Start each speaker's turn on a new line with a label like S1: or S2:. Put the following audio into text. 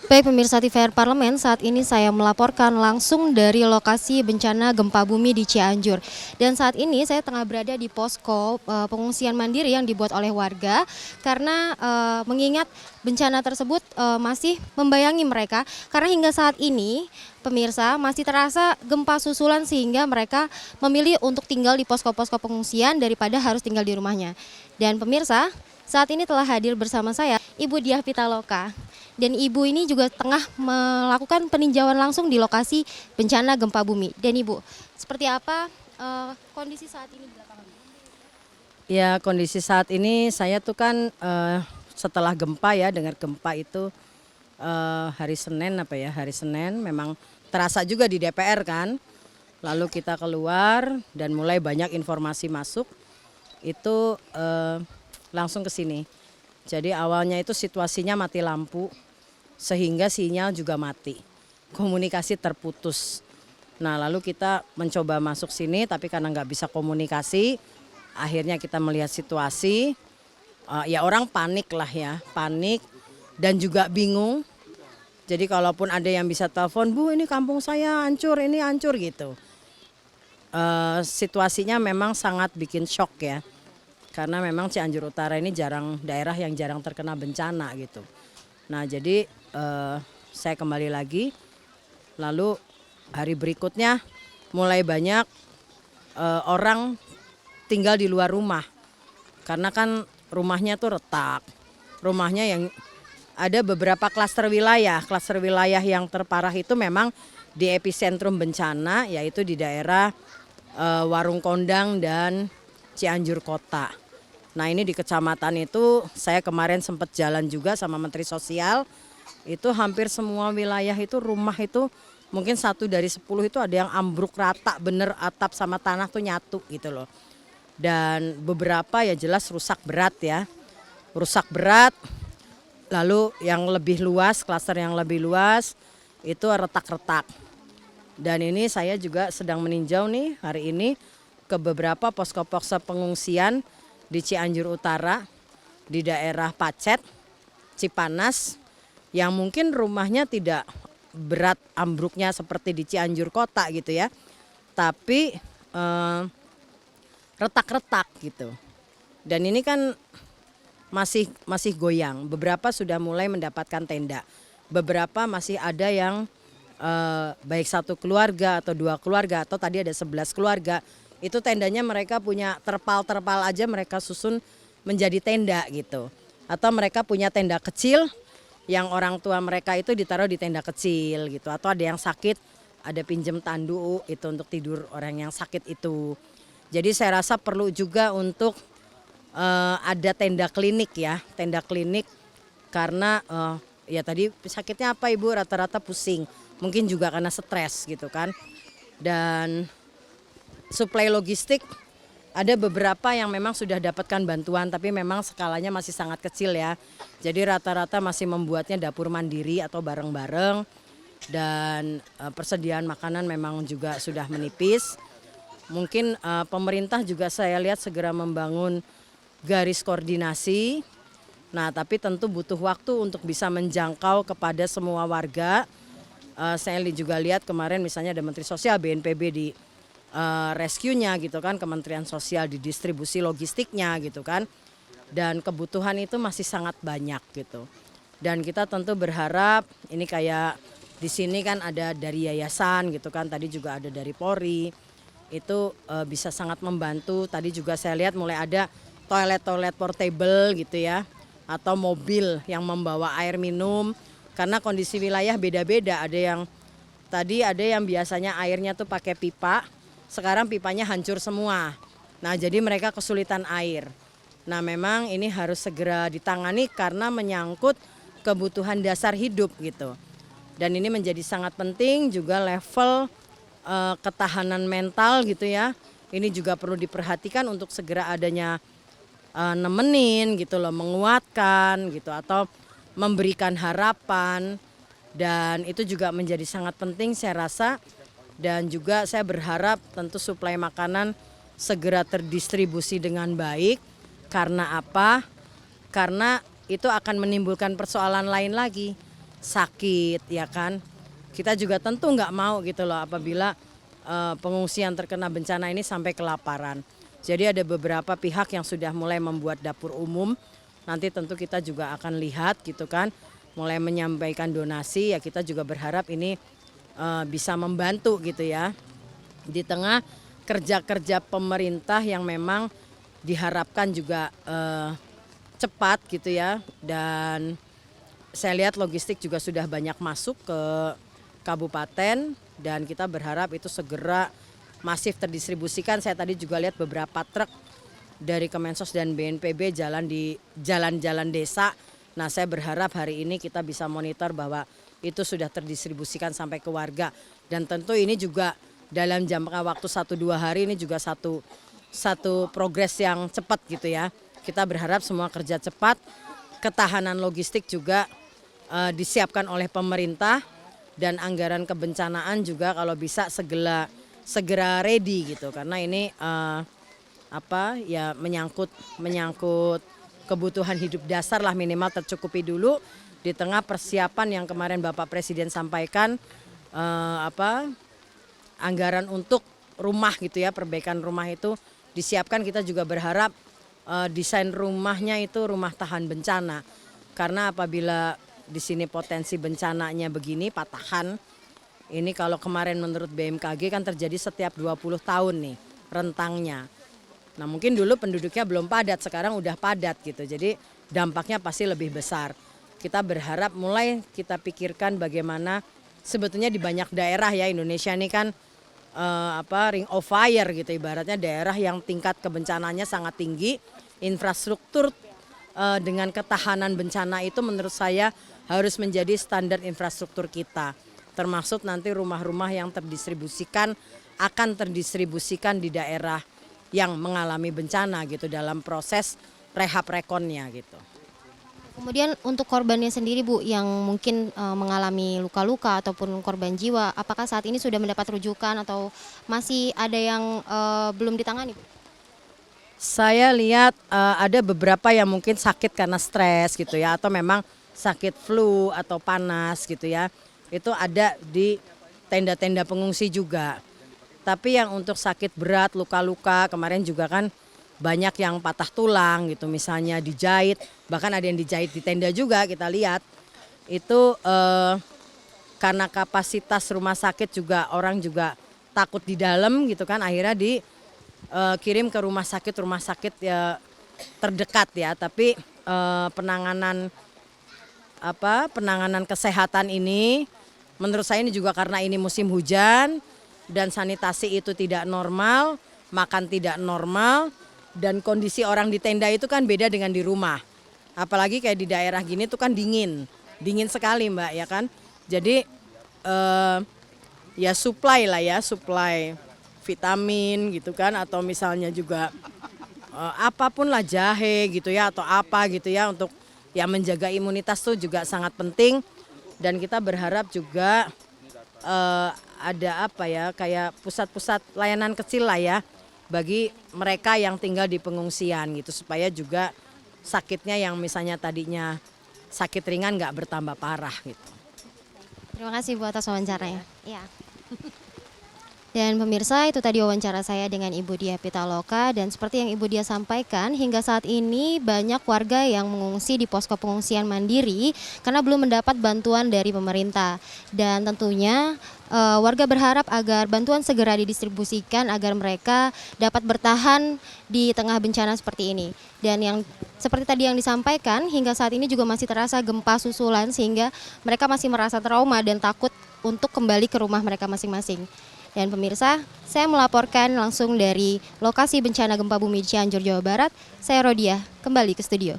S1: Baik pemirsa TVR Parlemen, saat ini saya melaporkan langsung dari lokasi bencana gempa bumi di Cianjur. Dan saat ini saya tengah berada di posko pengungsian mandiri yang dibuat oleh warga karena mengingat bencana tersebut masih membayangi mereka. Karena hingga saat ini pemirsa masih terasa gempa susulan sehingga mereka memilih untuk tinggal di posko-posko pengungsian daripada harus tinggal di rumahnya. Dan pemirsa, saat ini telah hadir bersama saya Ibu Diah Pitaloka. Dan Ibu ini juga tengah melakukan peninjauan langsung di lokasi bencana gempa bumi. Dan Ibu, seperti apa kondisi saat ini di lapangan?
S2: Ya, kondisi saat ini saya tuh kan setelah gempa ya, dengar gempa itu hari Senin memang terasa juga di DPR kan. Lalu kita keluar dan mulai banyak informasi masuk itu langsung ke sini. Jadi awalnya itu situasinya mati lampu sehingga sinyal juga mati, komunikasi terputus. Nah lalu kita mencoba masuk sini tapi karena nggak bisa komunikasi, akhirnya kita melihat situasi, ya orang panik lah ya, panik dan juga bingung. Jadi kalaupun ada yang bisa telepon, Bu ini kampung saya hancur, ini hancur gitu. Situasinya memang sangat bikin shock ya. Karena memang Cianjur Utara ini daerah yang jarang terkena bencana gitu. Nah jadi saya kembali lagi, lalu hari berikutnya mulai banyak orang tinggal di luar rumah. Karena kan rumahnya tuh retak, rumahnya yang ada beberapa klaster wilayah yang terparah itu memang di epicentrum bencana yaitu di daerah Warung Kondang dan Cianjur Kota. Nah ini di kecamatan itu saya kemarin sempat jalan juga sama Menteri Sosial, itu hampir semua wilayah itu rumah itu mungkin 1 dari 10 itu ada yang ambruk rata bener atap sama tanah tuh nyatu gitu loh. Dan beberapa ya jelas rusak berat ya, rusak berat. Lalu yang lebih luas, klaster yang lebih luas itu retak-retak. Dan ini saya juga sedang meninjau nih hari ini ke beberapa posko-posko pengungsian di Cianjur Utara, di daerah Pacet, Cipanas, yang mungkin rumahnya tidak berat ambruknya seperti di Cianjur Kota gitu ya, tapi retak-retak gitu. Dan ini kan masih goyang, beberapa sudah mulai mendapatkan tenda, beberapa masih ada yang baik 1 keluarga atau 2 keluarga atau tadi ada 11 keluarga. Itu tendanya mereka punya terpal aja mereka susun menjadi tenda gitu. Atau mereka punya tenda kecil yang orang tua mereka itu ditaruh di tenda kecil gitu. Atau ada yang sakit, ada pinjem tandu itu untuk tidur orang yang sakit itu. Jadi saya rasa perlu juga untuk ada tenda klinik ya, tenda klinik karena ya tadi sakitnya apa Ibu, rata-rata pusing. Mungkin juga karena stres gitu kan. Dan suplai logistik ada beberapa yang memang sudah dapatkan bantuan tapi memang skalanya masih sangat kecil ya. Jadi rata-rata masih membuatnya dapur mandiri atau bareng-bareng dan persediaan makanan memang juga sudah menipis. Mungkin pemerintah juga saya lihat segera membangun garis koordinasi. Nah tapi tentu butuh waktu untuk bisa menjangkau kepada semua warga. Saya juga lihat kemarin misalnya ada Menteri Sosial BNPB di rescue-nya gitu kan, Kementerian Sosial di distribusi logistiknya gitu kan. Dan kebutuhan itu masih sangat banyak gitu. Dan kita tentu berharap ini kayak di sini kan ada dari yayasan gitu kan, tadi juga ada dari Polri. Itu bisa sangat membantu. Tadi juga saya lihat mulai ada toilet portable gitu ya. Atau mobil yang membawa air minum. Karena kondisi wilayah beda-beda, ada yang biasanya airnya tuh pakai pipa. Sekarang pipanya hancur semua. Nah jadi mereka kesulitan air. Nah memang ini harus segera ditangani karena menyangkut kebutuhan dasar hidup gitu. Dan ini menjadi sangat penting juga level ketahanan mental gitu ya. Ini juga perlu diperhatikan untuk segera adanya nemenin gitu loh, menguatkan gitu atau memberikan harapan. Dan itu juga menjadi sangat penting saya rasa. Dan juga saya berharap tentu suplai makanan segera terdistribusi dengan baik. Karena apa? Karena itu akan menimbulkan persoalan lain lagi. sakit, ya kan. Kita juga tentu nggak mau gitu loh apabila pengungsi yang terkena bencana ini sampai kelaparan. Jadi ada beberapa pihak yang sudah mulai membuat dapur umum. Nanti tentu kita juga akan lihat gitu kan, mulai menyampaikan donasi. Ya kita juga berharap ini bisa membantu gitu ya. Di tengah kerja-kerja pemerintah yang memang diharapkan juga cepat gitu ya. Dan saya lihat logistik juga sudah banyak masuk ke kabupaten dan kita berharap itu segera masif terdistribusikan. Saya tadi juga lihat beberapa truk dari Kemensos dan BNPB jalan di jalan-jalan desa. Nah, saya berharap hari ini kita bisa monitor bahwa itu sudah terdistribusikan sampai ke warga. Dan tentu ini juga dalam jangka waktu 1-2 hari ini juga satu progres yang cepat gitu ya. Kita berharap semua kerja cepat, ketahanan logistik juga disiapkan oleh pemerintah. Dan anggaran kebencanaan juga kalau bisa segera ready gitu karena ini menyangkut kebutuhan hidup dasar lah minimal tercukupi dulu di tengah persiapan yang kemarin Bapak Presiden sampaikan anggaran untuk rumah gitu ya, perbaikan rumah itu disiapkan. Kita juga berharap desain rumahnya itu rumah tahan bencana karena apabila di sini potensi bencananya begini patahan. Ini kalau kemarin menurut BMKG kan terjadi setiap 20 tahun nih rentangnya. Nah mungkin dulu penduduknya belum padat, sekarang udah padat gitu. Jadi dampaknya pasti lebih besar. Kita berharap mulai kita pikirkan bagaimana sebetulnya di banyak daerah ya Indonesia ini kan ring of fire gitu ibaratnya daerah yang tingkat kebencananya sangat tinggi. Infrastruktur dengan ketahanan bencana itu menurut saya harus menjadi standar infrastruktur kita. Termasuk nanti rumah-rumah yang terdistribusikan akan terdistribusikan di daerah yang mengalami bencana gitu dalam proses rehab rekonnya gitu.
S1: Kemudian untuk korbannya sendiri Bu yang mungkin mengalami luka-luka ataupun korban jiwa, apakah saat ini sudah mendapat rujukan atau masih ada yang belum ditangani Bu?
S2: Saya lihat ada beberapa yang mungkin sakit karena stres gitu ya atau memang sakit flu atau panas gitu ya. Itu ada di tenda-tenda pengungsi juga. Tapi yang untuk sakit berat, luka-luka kemarin juga kan banyak yang patah tulang gitu misalnya dijahit. Bahkan ada yang dijahit di tenda juga kita lihat. Itu karena kapasitas rumah sakit juga orang juga takut di dalam gitu kan akhirnya dikirim ke rumah sakit ya terdekat ya. Tapi penanganan kesehatan ini menurut saya ini juga karena ini musim hujan dan sanitasi itu tidak normal, makan tidak normal dan kondisi orang di tenda itu kan beda dengan di rumah. Apalagi kayak di daerah gini tuh kan dingin sekali Mbak ya kan. Jadi ya supply vitamin gitu kan atau misalnya juga apapun lah jahe gitu ya atau apa gitu ya untuk ya menjaga imunitas tuh juga sangat penting dan kita berharap juga ada kayak pusat-pusat layanan kecil lah ya bagi mereka yang tinggal di pengungsian gitu supaya juga sakitnya yang misalnya tadinya sakit ringan nggak bertambah parah gitu.
S1: Terima kasih Bu atas wawancaranya. Iya. Dan pemirsa itu tadi wawancara saya dengan Ibu Diah Pitaloka dan seperti yang Ibu Diah sampaikan hingga saat ini banyak warga yang mengungsi di posko pengungsian mandiri karena belum mendapat bantuan dari pemerintah dan tentunya warga berharap agar bantuan segera didistribusikan agar mereka dapat bertahan di tengah bencana seperti ini. Dan yang seperti tadi yang disampaikan hingga saat ini juga masih terasa gempa susulan sehingga mereka masih merasa trauma dan takut untuk kembali ke rumah mereka masing-masing. Dan pemirsa, saya melaporkan langsung dari lokasi bencana gempa bumi di Cianjur, Jawa Barat. Saya Rodia, kembali ke studio.